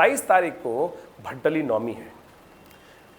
28 तारीख को भट्टली नवमी है।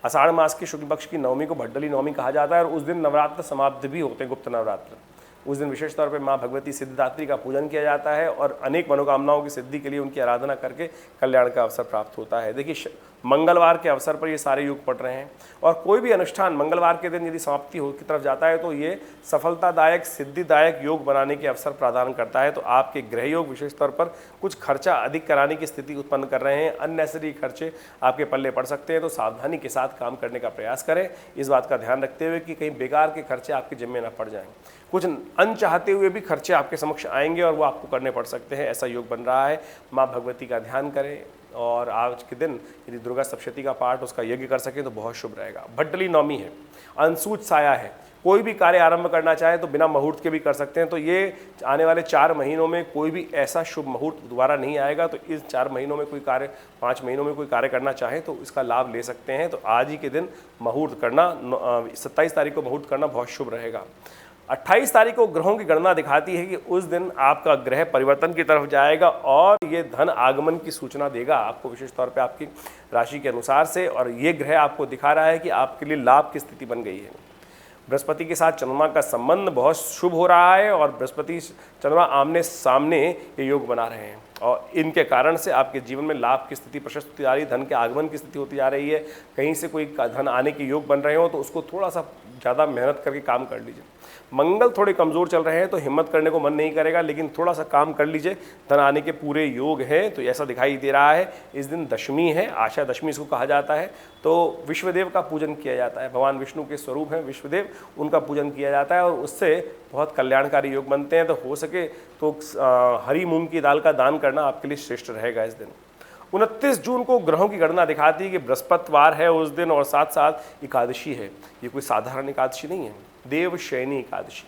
आषाढ़ मास की शुक्ल पक्ष की नवमी को भट्टली नवमी कहा जाता है और उस दिन नवरात्र समाप्त भी होते हैं, गुप्त नवरात्र। उस दिन विशेष तौर पे माँ भगवती सिद्धिदात्री का पूजन किया जाता है और अनेक मनोकामनाओं की सिद्धि के लिए उनकी आराधना करके कल्याण का अवसर प्राप्त होता है। देखिए, मंगलवार के अवसर पर ये सारे योग पड़ रहे हैं और कोई भी अनुष्ठान मंगलवार के दिन यदि समाप्ति हो की तरफ जाता है तो ये सफलतादायक सिद्धिदायक योग बनाने के अवसर प्रदान करता है। तो आपके ग्रह योग विशेष तौर पर कुछ खर्चा अधिक कराने की स्थिति उत्पन्न कर रहे हैं, अननेसेसरी खर्चे आपके पल्ले पड़ सकते हैं, तो सावधानी के साथ काम करने का प्रयास करें। इस बात का ध्यान रखते हुए कि कहीं बेकार के खर्चे आपके जिम्मे न पड़ जाएं। कुछ अनचाहते हुए भी खर्चे आपके समक्ष आएंगे और वो आपको करने पड़ सकते हैं, ऐसा योग बन रहा है। माँ भगवती का ध्यान करें और आज के दिन यदि दुर्गा सप्तशती का पाठ उसका यज्ञ कर सके तो बहुत शुभ रहेगा। भट्टली नवमी है, अंशुज साया है, कोई भी कार्य आरंभ करना चाहे तो बिना मुहूर्त के भी कर सकते हैं। तो ये आने वाले 4 महीनों में कोई भी ऐसा शुभ मुहूर्त दोबारा नहीं आएगा। तो इस 4 महीनों में कोई कार्य, 5 महीनों में कोई कार्य करना चाहे तो इसका लाभ ले सकते हैं। तो आज ही के दिन मुहूर्त करना, 27 तारीख को मुहूर्त करना बहुत शुभ रहेगा। 28 तारीख को ग्रहों की गणना दिखाती है कि उस दिन आपका ग्रह परिवर्तन की तरफ जाएगा और ये धन आगमन की सूचना देगा आपको विशेष तौर पे आपकी राशि के अनुसार से। और ये ग्रह आपको दिखा रहा है कि आपके लिए लाभ की स्थिति बन गई है। बृहस्पति के साथ चंद्रमा का संबंध बहुत शुभ हो रहा है और बृहस्पति चंद्रमा आमने सामने ये योग बना रहे हैं और इनके कारण से आपके जीवन में लाभ की स्थिति प्रशस्त होती जा रही है, धन के आगमन की स्थिति होती जा रही है। कहीं से कोई धन आने के योग बन रहे हो तो उसको थोड़ा सा ज़्यादा मेहनत करके काम कर लीजिए। मंगल थोड़े कमज़ोर चल रहे हैं तो हिम्मत करने को मन नहीं करेगा, लेकिन थोड़ा सा काम कर लीजिए, धन आने के पूरे योग हैं। तो ऐसा दिखाई दे रहा है। इस दिन दशमी है, आशा दशमी इसको कहा जाता है। तो विश्वदेव का पूजन किया जाता है, भगवान विष्णु के स्वरूप हैं विश्वदेव, उनका पूजन किया जाता है और उससे बहुत कल्याणकारी योग बनते हैं। तो हो सके तो हरी मूंग की दाल का दान करना आपके लिए श्रेष्ठ रहेगा इस दिन। 29 जून को ग्रहों की गणना दिखाती है कि बृहस्पतिवार है उस दिन और साथ साथ एकादशी है। ये कोई साधारण एकादशी नहीं है, देवशयनी एकादशी।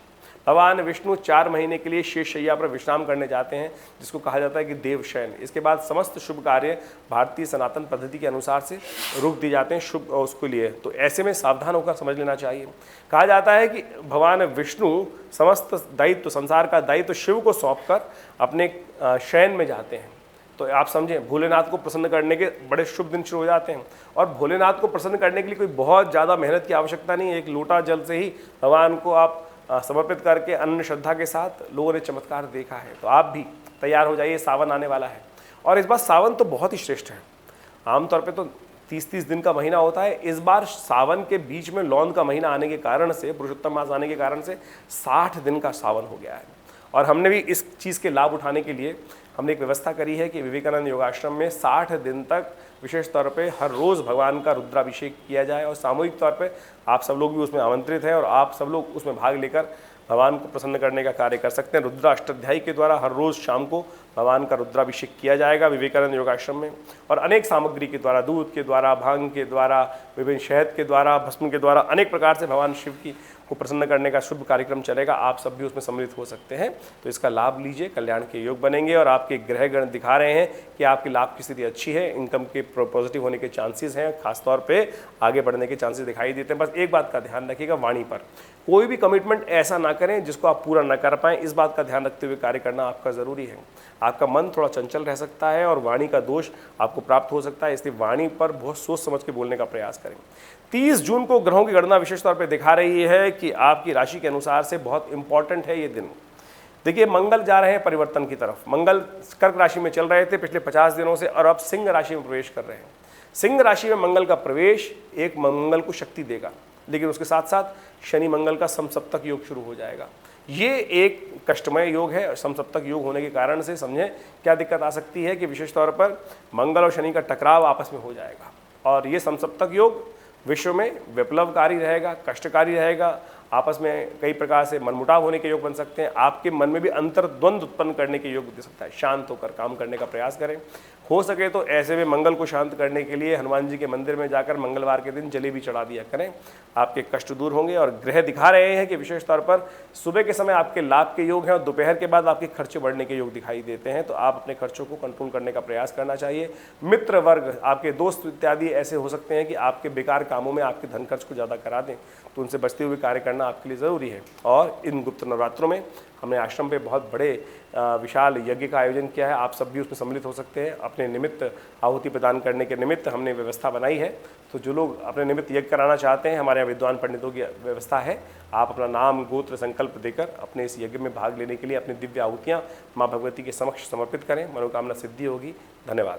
भगवान विष्णु 4 महीने के लिए शेष शैया पर विश्राम करने जाते हैं, जिसको कहा जाता है कि देवशयन। इसके बाद समस्त शुभ कार्य भारतीय सनातन पद्धति के अनुसार से रुक दिए जाते हैं शुभ उसके लिए। तो ऐसे में सावधान होकर समझ लेना चाहिए। कहा जाता है कि भगवान विष्णु समस्त दायित्व, संसार का दायित्व शिव को सौंप कर अपने शयन में जाते हैं। तो आप समझें, भोलेनाथ को प्रसन्न करने के बड़े शुभ दिन शुरू हो जाते हैं और भोलेनाथ को प्रसन्न करने के लिए कोई बहुत ज़्यादा मेहनत की आवश्यकता नहीं है। एक लोटा जल से ही भगवान को आप समर्पित करके अन्य श्रद्धा के साथ लोगों ने चमत्कार देखा है। तो आप भी तैयार हो जाइए, सावन आने वाला है और इस बार सावन तो बहुत ही श्रेष्ठ है। आमतौर पे तो 30-30 दिन का महीना होता है, इस बार सावन के बीच में लौन का महीना आने के कारण से, पुरुषोत्तम मास आने के कारण से 60 दिन का सावन हो गया है। और हमने भी इस चीज़ के लाभ उठाने के लिए हमने एक व्यवस्था करी है कि विवेकानंद योगाश्रम में 60 दिन तक विशेष तौर पे हर रोज़ भगवान का रुद्राभिषेक किया जाए और सामूहिक तौर पे आप सब लोग भी उसमें आमंत्रित हैं और आप सब लोग उसमें भाग लेकर भगवान को प्रसन्न करने का कार्य कर सकते हैं। रुद्र अष्टाध्यायी के द्वारा हर रोज़ शाम को भगवान का रुद्राभिषेक किया जाएगा विवेकानंद योगाश्रम में और अनेक सामग्री के द्वारा, दूध के द्वारा, भांग के द्वारा, विभिन्न शहद के द्वारा, भस्म के द्वारा, अनेक प्रकार से भगवान शिव की को प्रसन्न करने का शुभ कार्यक्रम चलेगा। आप सब भी उसमें सम्मिलित हो सकते हैं। तो इसका लाभ लीजिए, कल्याण के योग बनेंगे और आपके ग्रह गण दिखा रहे हैं कि आपकी लाभ की स्थिति अच्छी है, इनकम के पॉजिटिव होने के चांसेस हैं, खासतौर पे आगे बढ़ने के चांसेस दिखाई देते हैं। बस एक बात का ध्यान रखिएगा, वाणी पर कोई भी कमिटमेंट ऐसा ना करें जिसको आप पूरा ना कर पाएँ। इस बात का ध्यान रखते हुए कार्य करना आपका ज़रूरी है। आपका मन थोड़ा चंचल रह सकता है और वाणी का दोष आपको प्राप्त हो सकता है, इसलिए वाणी पर बहुत सोच समझ के बोलने का प्रयास करें। 30 जून को ग्रहों की गणना विशेष तौर पे दिखा रही है कि आपकी राशि के अनुसार से बहुत इंपॉर्टेंट है ये दिन। देखिए, मंगल जा रहे हैं परिवर्तन की तरफ। मंगल कर्क राशि में चल रहे थे पिछले 50 दिनों से और अब सिंह राशि में प्रवेश कर रहे हैं। सिंह राशि में मंगल का प्रवेश एक मंगल को शक्ति देगा, लेकिन उसके साथ साथ शनि मंगल का समसप्तक योग शुरू हो जाएगा। ये एक कष्टमय योग है। समसप्तक योग होने के कारण से समझें क्या दिक्कत आ सकती है कि विशेष तौर पर मंगल और शनि का टकराव आपस में हो जाएगा और ये समसप्तक योग विश्व में विप्लवकारी रहेगा, कष्टकारी रहेगा। आपस में कई प्रकार से मनमुटाव होने के योग बन सकते हैं। आपके मन में भी अंतर्द्वंद उत्पन्न करने के योग दे सकता है। शांत होकर काम करने का प्रयास करें। हो सके तो ऐसे में मंगल को शांत करने के लिए हनुमान जी के मंदिर में जाकर मंगलवार के दिन जलेबी चढ़ा दिया करें, आपके कष्ट दूर होंगे। और ग्रह दिखा रहे हैं कि विशेष तौर पर सुबह के समय आपके लाभ के योग हैं और दोपहर के बाद आपके खर्चे बढ़ने के योग दिखाई देते हैं। तो आप अपने खर्चों को कंट्रोल करने का प्रयास करना चाहिए। मित्र वर्ग, आपके दोस्त इत्यादि ऐसे हो सकते हैं कि आपके बेकार कामों में आपके धन खर्च को ज़्यादा करा दें, तो उनसे बचते हुए कार्य करना आपके लिए ज़रूरी है। और इन गुप्त नवरात्रों में हमने आश्रम पे बहुत बड़े विशाल यज्ञ का आयोजन किया है। आप सब भी उसमें सम्मिलित हो सकते हैं। अपने निमित्त आहुति प्रदान करने के निमित्त हमने व्यवस्था बनाई है। तो जो लोग अपने निमित्त यज्ञ कराना चाहते हैं, हमारे यहाँ विद्वान पंडितों की व्यवस्था है। आप अपना नाम गोत्र संकल्प देकर अपने इस यज्ञ में भाग लेने के लिए अपनी दिव्य आहुतियाँ माँ भगवती के समक्ष समर्पित करें। मनोकामना सिद्धि होगी। धन्यवाद।